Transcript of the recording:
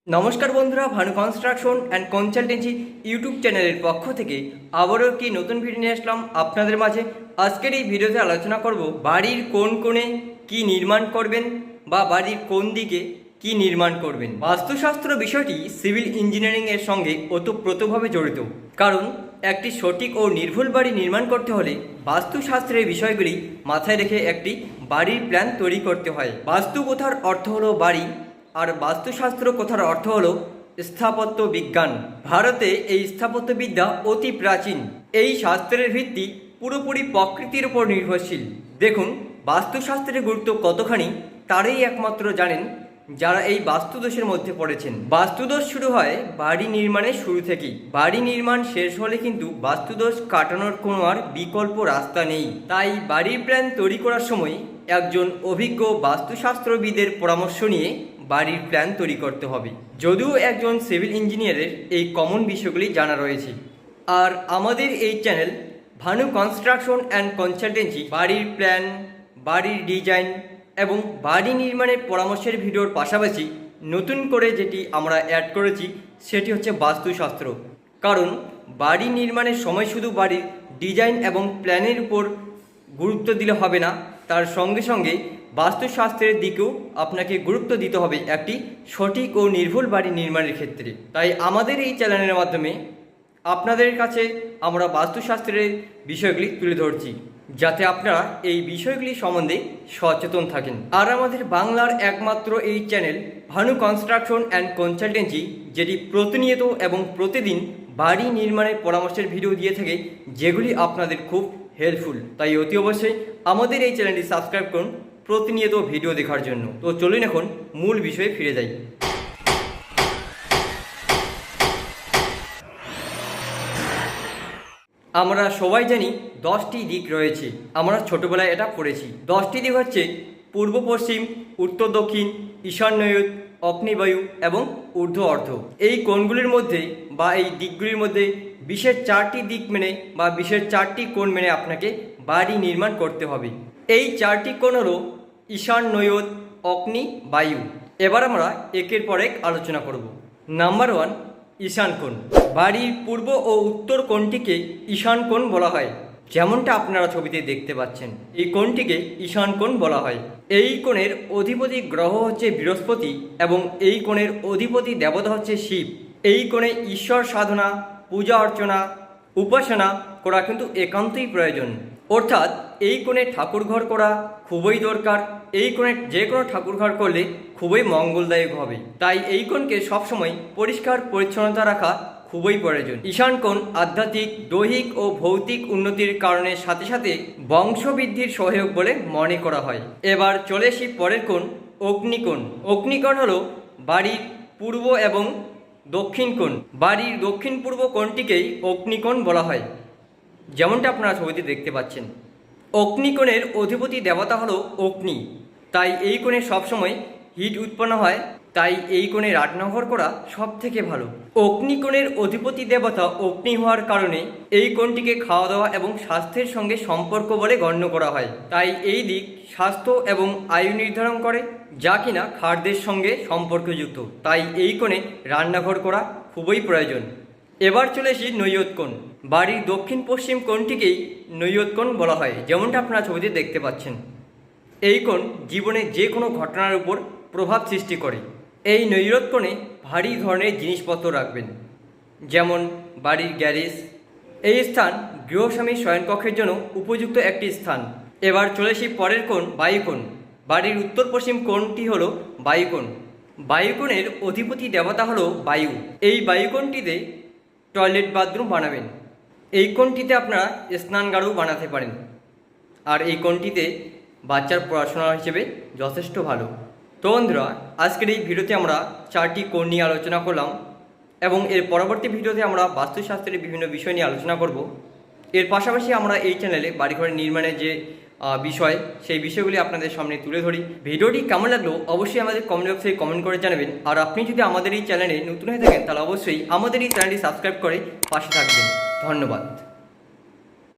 নমস্কার বন্ধুরা, Bhanu construction and consultancy YouTube চ্যানেলের পক্ষ থেকে আবারও একটি নতুন ভিডিও নিয়ে আসলাম আপনাদের মাঝে। আজকের এই ভিডিওতে আলোচনা করব বাড়ির কোন কোণে কি নির্মাণ করবেন বা বাড়ির কোন দিকে কি নির্মাণ করবেন। বাস্তুশাস্ত্র বিষয়টি সিভিল ইঞ্জিনিয়ারিং এর সঙ্গে ওতপ্রোতভাবে জড়িত, কারণ একটি সঠিক ও নির্ভুল বাড়ি নির্মাণ করতে হলে বাস্তুশাস্ত্রের বিষয়গুলি মাথায় রেখে একটি বাড়ির প্ল্যান তৈরি করতে হয়। বাস্তু কথার অর্থ হলো বাড়ি, আর বাস্তুশাস্ত্র কথার অর্থ হলো স্থাপত্য বিজ্ঞান। ভারতে এই স্থাপত্যবিদ্যা অতি প্রাচীন। এই শাস্ত্রের ভিত্তি পুরোপুরি প্রকৃতির উপর নির্ভরশীল। দেখুন, বাস্তুশাস্ত্রের গুরুত্ব কতখানি তারাই একমাত্র জানেন যারা এই বাস্তুদোষের মধ্যে পড়েছেন। বাস্তুদোষ শুরু হয় বাড়ি নির্মাণের শুরু থেকেই। বাড়ি নির্মাণ শেষ হলে কিন্তু বাস্তুদোষ কাটানোর কোনো আর বিকল্প রাস্তা নেই। তাই বাড়ির প্ল্যান তৈরি করার সময় একজন অভিজ্ঞ বাস্তুশাস্ত্রবিদের পরামর্শ নিয়ে বাড়ির প্ল্যান তৈরি করতে হবে। যদিও একজন সিভিল ইঞ্জিনিয়ারের এই কমন বিষয়গুলি জানা রয়েছে। আর আমাদের এই channel Bhanu construction and consultancy বাড়ির প্ল্যান, বাড়ির ডিজাইন এবং বাড়ি নির্মাণের পরামর্শের ভিডিওর পাশাপাশি নতুন করে যেটি আমরা অ্যাড করেছি সেটি হচ্ছে বাস্তুশাস্ত্র। কারণ বাড়ি নির্মাণের সময় শুধু বাড়ির ডিজাইন এবং প্ল্যানের উপর গুরুত্ব দিলে হবে না, তার সঙ্গে সঙ্গে বাস্তুশাস্ত্রের দিকেও আপনাকে গুরুত্ব দিতে হবে একটি সঠিক ও নির্ভুল বাড়ি নির্মাণের ক্ষেত্রে। তাই আমাদের এই চ্যানেলের মাধ্যমে আপনাদের কাছে আমরা বাস্তুশাস্ত্রের বিষয়গুলি তুলে ধরছি, যাতে আপনারা এই বিষয়গুলি সম্বন্ধে সচেতন থাকেন। আর আমাদের বাংলার একমাত্র এই channel Bhanu construction and consultancy, যেটি প্রতিনিয়ত এবং প্রতিদিন বাড়ি নির্মাণের পরামর্শের ভিডিও দিয়ে থাকে, যেগুলি আপনাদের খুব হেল্পফুল। তাই অতি অবশ্যই আমাদের এই চ্যানেলটি সাবস্ক্রাইব করুন প্রতিনিয়ত ভিডিও দেখার জন্য। তো চলুন এখন মূল বিষয়ে ফিরে যাই। আমরা সবাই জানি 10টি দিক রয়েছে। আমরা ছোটবেলায় এটা পড়েছি। 10টি দিক হচ্ছে পূর্ব পশ্চিম, উত্তর দক্ষিণ, ঈশান্যয়ন, অগ্নিবায়ু এবং ঊর্ধ্ব অর্ধ। এই কোণগুলির মধ্যে বা এই দিকগুলির মধ্যে বিশেষ 4টি দিক মেনে বা বিশেষ 4টি কোণ মেনে আপনাকে বাড়ি নির্মাণ করতে হবে। এই 4টি কোণ হলো ঈশান্যয়ন, অগ্নি, বায়ু। এবার আমরা একের পর এক আলোচনা করব। নাম্বার 1, ঈশান কোণ। বাড়ির পূর্ব ও উত্তর কোণটিকে ঈশান কোণ বলা হয়, যেমনটা আপনারা ছবিতে দেখতে পাচ্ছেন। এই কোণটিকে ঈশান কোণ বলা হয়। এই কোণের অধিপতি গ্রহ হচ্ছে বৃহস্পতি এবং এই কোণের অধিপতি দেবতা হচ্ছে শিব। এই কোণে ঈশ্বর সাধনা, পূজা অর্চনা, উপাসনা করা কিন্তু একান্তই প্রয়োজন। অর্থাৎ এই কোণে ঠাকুর ঘর করা খুবই দরকার। এই কোণে যে কোনো ঠাকুর ঘর করলে খুবই মঙ্গলদায়ক হবে। তাই এই কোণকে সবসময় পরিষ্কার পরিচ্ছন্নতা রাখা খুবই প্রয়োজন। ঈশান কোণ আধ্যাত্মিক, দৈহিক ও ভৌতিক উন্নতির কারণে সাথে সাথে বংশবৃদ্ধির সহায়ক বলে মনে করা হয়। এবার চলে আসি পরের কোণ, অগ্নিকোণ। অগ্নিকোণ হলো বাড়ির পূর্ব এবং দক্ষিণ কোণ। বাড়ির দক্ষিণ পূর্ব কোণটিকেই অগ্নিকোণ বলা হয়, যেমনটা আপনারা ছবিতে দেখতে পাচ্ছেন। অগ্নিকোণের অধিপতি দেবতা হলো অগ্নি, তাই এই কোণে সবসময় হিট উৎপন্ন হয়। তাই এই কোণে রান্নাঘর করা সব থেকে ভালো। অগ্নিকোণের অধিপতি দেবতা অগ্নি হওয়ার কারণে এই কোণটিকে খাওয়া দাওয়া এবং স্বাস্থ্যের সঙ্গে সম্পর্ক বলে গণ্য করা হয়। তাই এই দিক স্বাস্থ্য এবং আয়ু নির্ধারণ করে, যা কিনা খাদ্যের সঙ্গে সম্পর্কযুক্ত। তাই এই কোণে রান্নাঘর করা খুবই প্রয়োজন। এবার চলে আসি নৈয়ত কোণ। বাড়ির দক্ষিণ পশ্চিম কোণটিকেই নৈয়ত কোণ বলা হয়, যেমনটা আপনারা ছবিতে দেখতে পাচ্ছেন। এই কোণ জীবনে যে কোনো ঘটনার উপর প্রভাব সৃষ্টি করে। এই নৈয়ত কোণে ভারী ধরনের জিনিসপত্র রাখবেন, যেমন বাড়ির গ্যারেজ। এই স্থান গৃহস্বামীর শয়নকক্ষের জন্য উপযুক্ত একটি স্থান। এবার চলে আসি পরের কোণ, বায়ুকোণ। বাড়ির উত্তর পশ্চিম কোণটি হলো বায়ুকোণ। বায়ুকোণের অধিপতি দেবতা হলো বায়ু। এই বায়ুকোণটিতে টয়লেট বাথরুম বানাবেন। এই কোণটিতে আপনারা স্নানগারও বানাতে পারেন। আর এই কোণটিতে বাচ্চার পড়াশোনা হিসেবে যথেষ্ট ভালো। তো বন্ধুরা, আজকের এই ভিডিওতে আমরা 4টি কোণ নিয়ে আলোচনা করলাম এবং এর পরবর্তী ভিডিওতে আমরা বাস্তুশাস্ত্রের বিভিন্ন বিষয় নিয়ে আলোচনা করব। এর পাশাপাশি আমরা এই চ্যানেলে বাড়িঘরের নির্মাণের যে বিষয়, সেই বিষয়গুলি আপনাদের সামনে তুলে ধরি। ভিডিওটি কেমন লাগলো অবশ্যই আমাদের কমেন্ট বক্সে কমেন্ট করে জানাবেন। আর আপনি যদি আমাদের এই চ্যানেলে নতুন হয়ে থাকেন তাহলে অবশ্যই আমাদের এই চ্যানেলটি সাবস্ক্রাইব করে পাশে থাকবেন। ধন্যবাদ।